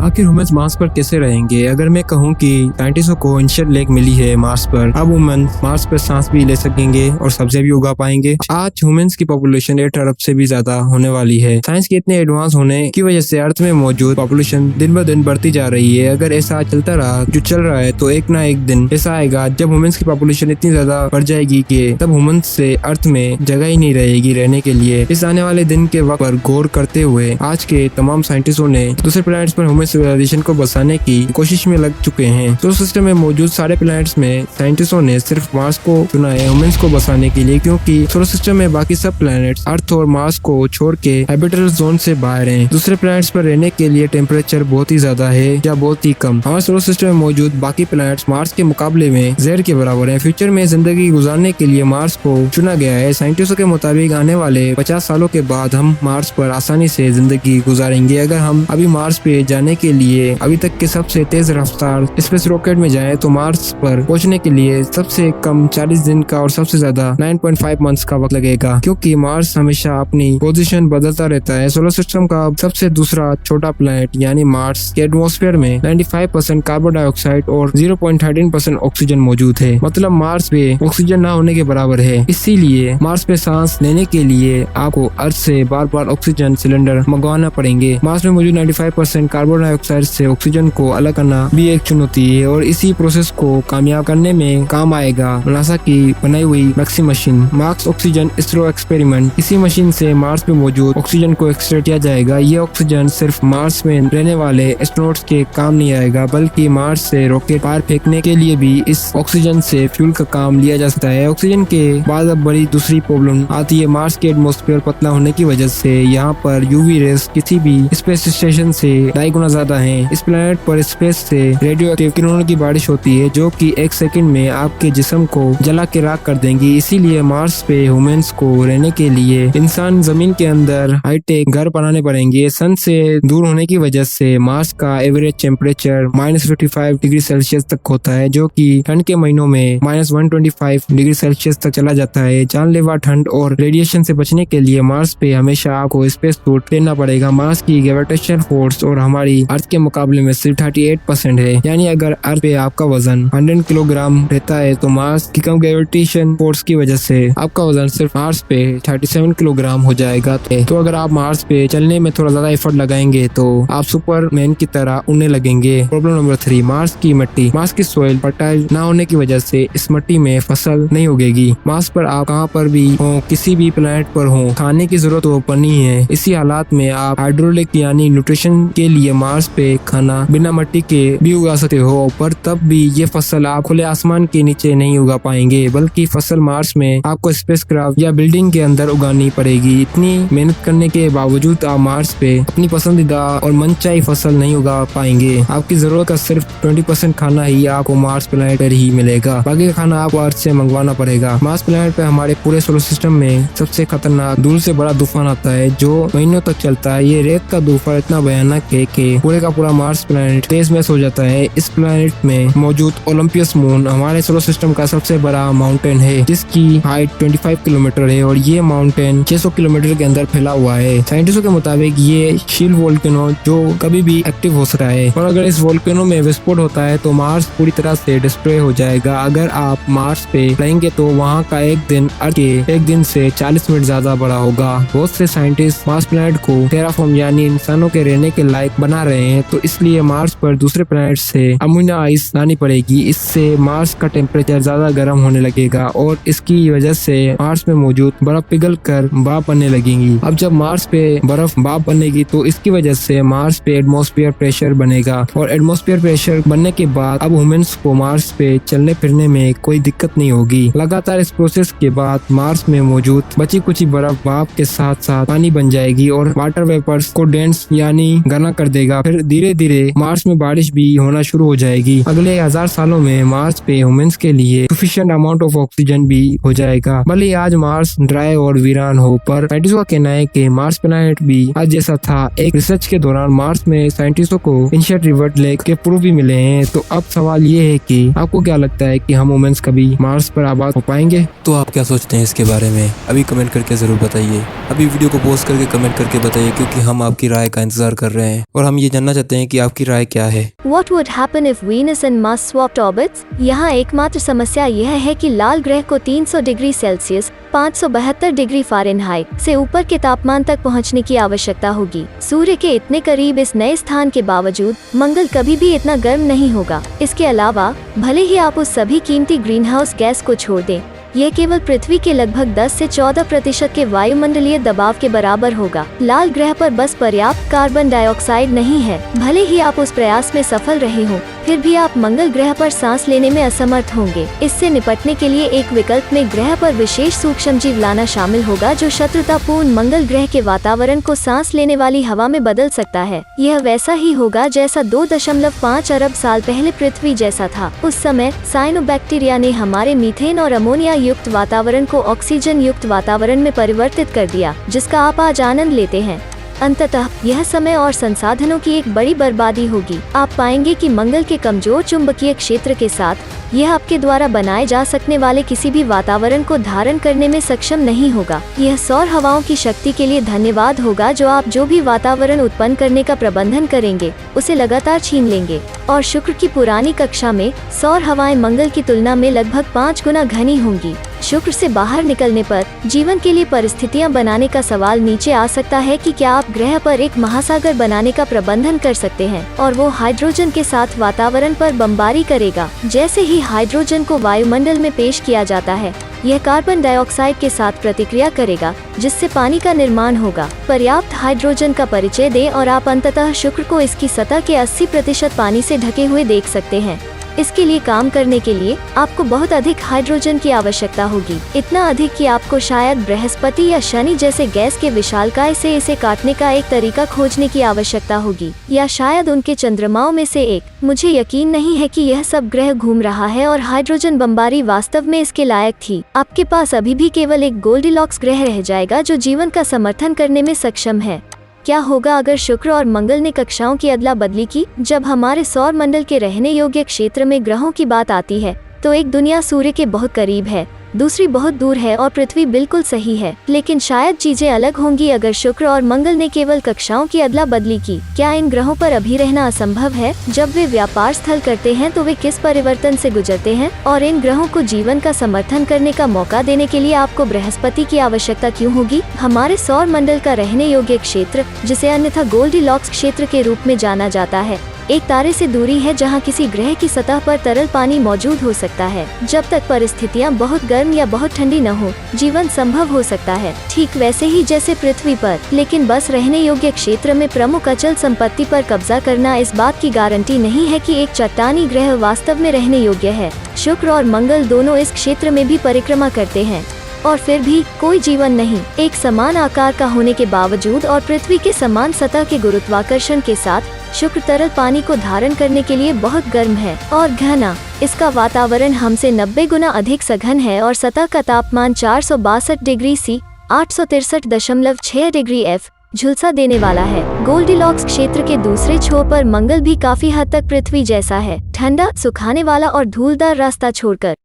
आखिर humans Mars पर कैसे रहेंगे? अगर मैं कहूँ कि साइंटिस्टों को इंसेक्ट लेग मिली है मार्स पर, अब ह्यूमंस मार्स पर सांस भी ले सकेंगे और सब्जियां भी उगा पाएंगे। आज ह्यूमंस की पॉपुलेशन 8 अरब से भी ज्यादा होने वाली है। साइंस के इतने एडवांस होने की वजह से अर्थ में मौजूद पॉपुलेशन दिन ब दिन बढ़ती जा रही है। अगर ऐसा चलता रहा जो चल रहा है तो एक ना एक दिन ऐसा आएगा जब ह्यूमंस की पॉपुलेशन इतनी ज्यादा बढ़ जाएगी कि तब ह्यूमंस से अर्थ में जगह ही नहीं रहेगी रहने के लिए। इस आने वाले दिन के वक्त पर गौर करते हुए आज के तमाम साइंटिस्टों ने दूसरे प्लैनेट्स पर ह्यूमन सिविलाइजेशन को बसाने की कोशिश में लग चुके हैं। सोलर सिस्टम में मौजूद सारे प्लैनेट्स में साइंटिस्टों ने सिर्फ मार्स को चुना है ह्यूमंस को बसाने के लिए, क्योंकि सोलर सिस्टम में बाकी सब प्लैनेट्स अर्थ और मार्स को छोड़ के हैबिटेबल जोन से बाहर हैं। दूसरे प्लैनेट्स पर रहने के लिए टेम्परेचर बहुत ही ज्यादा है या बहुत ही कम। हमारे सोलर सिस्टम में मौजूद बाकी प्लैनेट्स मार्स के मुकाबले में जहर के बराबर हैं। फ्यूचर में जिंदगी गुजारने के लिए मार्स को चुना गया है। साइंटिस्टों के मुताबिक आने वाले 50 सालों के बाद हम मार्स पर आसानी से जिंदगी गुजारेंगे। अगर हम अभी मार्स पे जाने के लिए अभी तक के सबसे तेज रफ्तार स्पेस रॉकेट में जाएं तो मार्स पर पहुंचने के लिए सबसे कम 40 दिन का और सबसे ज्यादा 9.5 मंथ्स का वक्त लगेगा, क्योंकि मार्स हमेशा अपनी पोजीशन बदलता रहता है। सोलर सिस्टम का सबसे दूसरा छोटा प्लैनेट यानी मार्स के एटमॉस्फेयर में 95% कार्बन डाइऑक्साइड और 0.13% ऑक्सीजन मौजूद है। मतलब मार्स पे ऑक्सीजन ना होने के बराबर है। इसीलिए मार्स पे सांस लेने के लिए आपको अर्थ से बार बार ऑक्सीजन सिलेंडर मंगवाना पड़ेंगे। मार्स में मौजूद 95% कार्बन डाइऑक्साइड से ऑक्सीजन को अलग करना भी एक चुनौती है और इसी प्रोसेस को कामयाब करने में काम आएगा नासा की बनाई हुई maxi machine, Mars oxygen स्ट्रो experiment. इसी मशीन से मार्स पे मौजूद ऑक्सीजन को एक्सट्रैक्ट किया जाएगा। ये ऑक्सीजन सिर्फ मार्स में रहने वाले एस्ट्रोनॉट्स के काम नहीं आएगा, बल्कि मार्स से रॉकेट बाहर फेंकने के लिए भी इस ऑक्सीजन से फ्यूल का काम लिया जा सकता है। ऑक्सीजन के बाद अब बड़ी दूसरी प्रॉब्लम आती है। मार्स के एटमॉस्फेयर पतला होने की वजह से यहाँ पर यूवी रेस किसी भी स्पेस स्टेशन से 2.5 गुना ज्यादा है। इस प्लेनेट पर स्पेस से रेडियो एक्टिव किरणों की बारिश होती है जो कि 1 सेकंड में आपके जिस्म को जला के राख कर देंगी। इसीलिए मार्स पे ह्यूमंस को रहने के लिए इंसान जमीन के अंदर हाईटेक घर बनाने पड़ेंगे। सन से दूर होने की वजह से मार्स का एवरेज टेम्परेचर -55 डिग्री सेल्सियस तक होता है, जो कि ठंड के महीनों में -125 डिग्री सेल्सियस तक चला जाता है। जानलेवा ठंड और रेडिएशन से बचने के लिए मार्स पे हमेशा आपको स्पेस सूट लेना पड़ेगा। मार्स की ग्रेविटेशनल फोर्स और हमारी अर्थ के मुकाबले में सिर्फ 38% है। यानी अगर अर्थ पे आपका वजन 100 किलोग्राम रहता है तो मार्स की कम ग्रेविटेशन फोर्स की वजह से आपका वजन सिर्फ मार्स पे 37 किलोग्राम हो जाएगा। तो अगर आप मार्स पे चलने में थोड़ा ज्यादा एफर्ट लगाएंगे तो आप सुपरमैन की तरह उड़ने लगेंगे। प्रॉब्लम नंबर 3, मार्स की मिट्टी। मार्स की सॉइल फर्टाइल ना होने की वजह से इस मिट्टी में फसल नहीं उगेगी। मार्स पर आप कहाँ पर भी हो, किसी भी प्लेनेट पर हो, खाने की जरूरत तो पड़नी है। इसी हालात में आप हाइड्रोलिक यानी न्यूट्रिशन के लिए मार्स पे खाना बिना मिट्टी के भी उगा सकते हो, पर तब भी ये फसल आप खुले आसमान के नीचे नहीं उगा पाएंगे, बल्कि फसल मार्स में आपको स्पेसक्राफ्ट या बिल्डिंग के अंदर उगानी पड़ेगी। इतनी मेहनत करने के बावजूद आप मार्स पे अपनी पसंदीदा और मनचाही फसल नहीं उगा पाएंगे। आपकी जरूरत का सिर्फ 20% खाना ही आपको मार्स प्लेनेट पर ही मिलेगा, बाकी का खाना आपको अर्थ से मंगवाना पड़ेगा। मार्स प्लेनेट पे हमारे पूरे सोलर सिस्टम में सबसे खतरनाक दूर से बड़ा तूफान आता है जो महीनों तक चलता है। ये रेत का तूफान इतना भयानक है कि पूरे का पूरा मार्स प्लेनेट तेज में हो जाता है। इस प्लेनेट में मौजूद ओलंपियस मून हमारे सोलर सिस्टम का सबसे बड़ा माउंटेन है, जिसकी हाइट 25 किलोमीटर है और ये माउंटेन 600 किलोमीटर के अंदर फैला हुआ है। साइंटिस्टों के मुताबिक ये शील वोल्केनो जो कभी भी एक्टिव हो सकता है, और अगर इस वोल्केनो में विस्फोट होता है तो मार्स पूरी तरह से डिस्ट्रॉय हो जाएगा। अगर आप मार्स पे रहेंगे तो वहाँ का एक दिन अर्थ के एक दिन से 40 मिनट ज्यादा बड़ा होगा। बहुत से साइंटिस्ट मार्स प्लेनेट को टेराफॉर्म यानी इंसानों के रहने के लायक बना रहे हैं, तो इसलिए मार्स पर दूसरे प्लेनेट से अमोनिया आइस लानी पड़ेगी। इससे मार्स का टेम्परेचर ज्यादा गर्म होने लगेगा और इसकी वजह से मार्स में मौजूद बर्फ पिघल कर भाप बनने लगेंगी। अब जब मार्स पे बर्फ भाप बनेगी तो इसकी वजह से मार्स पे एटमॉस्फेयर प्रेशर बनेगा और एटमॉस्फेयर प्रेशर बनने के बाद अब ह्यूमंस को मार्स पे चलने फिरने में कोई दिक्कत नहीं होगी। लगातार इस प्रोसेस के बाद मार्स में मौजूद बची कुची बर्फ भाप के साथ साथ पानी बन जाएगी और वाटर वेपर्स को डेंस यानी घना कर देगा। फिर धीरे धीरे मार्स में बारिश भी होना शुरू हो जाएगी। अगले 1000 सालों में मार्स पे ह्यूमंस के लिए सफिशिएंट अमाउंट ऑफ ऑक्सीजन भी हो जाएगा। भले आज मार्स ड्राई और वीरान हो, पर साइंटिस्टों का कहना है कि मार्स प्लैनेट भी आज जैसा था। एक रिसर्च के दौरान मार्स में साइंटिस्टों को एंशिएंट रिवर लेक के प्रूफ भी मिले हैं। तो अब सवाल ये है कि आपको क्या लगता है कि हम ह्यूमंस कभी मार्स पर आबाद हो पाएंगे? तो आप क्या सोचते हैं इसके बारे में? अभी कमेंट करके जरूर बताइए। अभी वीडियो को पोस्ट करके कमेंट करके बताइए, क्योंकि हम आपकी राय का इंतजार कर रहे हैं और हम ये जानना चाहते हैं कि आपकी राय क्या है। What would happen if Venus and Mars swapped orbits? यहाँ एकमात्र समस्या यह है कि लाल ग्रह को 300 डिग्री सेल्सियस 572 डिग्री फ़ारेनहाइट से ऊपर के तापमान तक पहुँचने की आवश्यकता होगी। सूर्य के इतने करीब इस नए स्थान के बावजूद मंगल कभी भी इतना गर्म नहीं होगा। इसके अलावा भले ही आप उस सभी कीमती ग्रीनहाउस गैस को छोड़ दें, यह केवल पृथ्वी के लगभग 10 से 14% के वायुमंडलीय दबाव के बराबर होगा। लाल ग्रह पर बस पर्याप्त कार्बन डाइऑक्साइड नहीं है। भले ही आप उस प्रयास में सफल रहे हों, फिर भी आप मंगल ग्रह पर सांस लेने में असमर्थ होंगे। इससे निपटने के लिए एक विकल्प में ग्रह पर विशेष सूक्ष्मजीव लाना शामिल होगा, जो शत्रुतापूर्ण मंगल ग्रह के वातावरण को सांस लेने वाली हवा में बदल सकता है। यह वैसा ही होगा जैसा 2.5 अरब साल पहले पृथ्वी जैसा था। उस समय साइनोबैक्टीरिया ने हमारे मीथेन और अमोनिया युक्त वातावरण को ऑक्सीजन युक्त वातावरण में परिवर्तित कर दिया, जिसका आप आज आनंद लेते हैं। अंततः यह समय और संसाधनों की एक बड़ी बर्बादी होगी। आप पाएंगे कि मंगल के कमजोर चुंबकीय क्षेत्र के साथ यह आपके द्वारा बनाए जा सकने वाले किसी भी वातावरण को धारण करने में सक्षम नहीं होगा। यह सौर हवाओं की शक्ति के लिए धन्यवाद होगा, जो आप जो भी वातावरण उत्पन्न करने का प्रबंधन करेंगे उसे लगातार छीन लेंगे। और शुक्र की पुरानी कक्षा में सौर हवाएं मंगल की तुलना में लगभग 5 गुना घनी होंगी। शुक्र से बाहर निकलने पर जीवन के लिए परिस्थितियां बनाने का सवाल नीचे आ सकता है कि क्या आप ग्रह पर एक महासागर बनाने का प्रबंधन कर सकते हैं, और वो हाइड्रोजन के साथ वातावरण पर बमबारी करेगा। जैसे ही हाइड्रोजन को वायुमंडल में पेश किया जाता है, यह कार्बन डाइऑक्साइड के साथ प्रतिक्रिया करेगा, जिससे पानी का निर्माण होगा। पर्याप्त हाइड्रोजन का परिचय दें और आप अंततः शुक्र को इसकी सतह के 80% पानी से ढके हुए देख सकते हैं। इसके लिए काम करने के लिए आपको बहुत अधिक हाइड्रोजन की आवश्यकता होगी, इतना अधिक कि आपको शायद बृहस्पति या शनि जैसे गैस के विशालकाय से इसे काटने का एक तरीका खोजने की आवश्यकता होगी, या शायद उनके चंद्रमाओं में से एक। मुझे यकीन नहीं है कि यह सब ग्रह घूम रहा है और हाइड्रोजन बमबारी वास्तव में इसके लायक थी। आपके पास अभी भी केवल एक गोल्डीलॉक्स ग्रह रह जाएगा जो जीवन का समर्थन करने में सक्षम है। क्या होगा अगर शुक्र और मंगल ने कक्षाओं की अदला बदली की? जब हमारे सौर मंडल के रहने योग्य क्षेत्र में ग्रहों की बात आती है, तो एक दुनिया सूर्य के बहुत करीब है, दूसरी बहुत दूर है और पृथ्वी बिल्कुल सही है। लेकिन शायद चीजें अलग होंगी अगर शुक्र और मंगल ने केवल कक्षाओं की अदला बदली की। क्या इन ग्रहों पर अभी रहना असंभव है? जब वे व्यापार स्थल करते हैं तो वे किस परिवर्तन से गुजरते हैं? और इन ग्रहों को जीवन का समर्थन करने का मौका देने के लिए आपको बृहस्पति की आवश्यकता क्यों होगी? हमारे सौर मंडल का रहने योग्य क्षेत्र, जिसे अन्यथा गोल्डीलॉक्स क्षेत्र के रूप में जाना जाता है, एक तारे से दूरी है जहां किसी ग्रह की सतह पर तरल पानी मौजूद हो सकता है। जब तक परिस्थितियां बहुत गर्म या बहुत ठंडी न हो, जीवन संभव हो सकता है, ठीक वैसे ही जैसे पृथ्वी पर। लेकिन बस रहने योग्य क्षेत्र में प्रमुख अचल संपत्ति पर कब्जा करना इस बात की गारंटी नहीं है कि एक चट्टानी ग्रह वास्तव में रहने योग्य है। शुक्र और मंगल दोनों इस क्षेत्र में भी परिक्रमा करते हैं, और फिर भी कोई जीवन नहीं। एक समान आकार का होने के बावजूद और पृथ्वी के समान सतह के गुरुत्वाकर्षण के साथ शुक्र तरल पानी को धारण करने के लिए बहुत गर्म है और घना। इसका वातावरण हमसे 90 गुना अधिक सघन है और सतह का तापमान 462 डिग्री सी 863.6 डिग्री F झुलसा देने वाला है। गोल्डीलॉक्स क्षेत्र के दूसरे छोर पर मंगल भी काफी हद तक पृथ्वी जैसा है, ठंडा, सुखाने वाला और धूलदार रास्ता छोड़कर।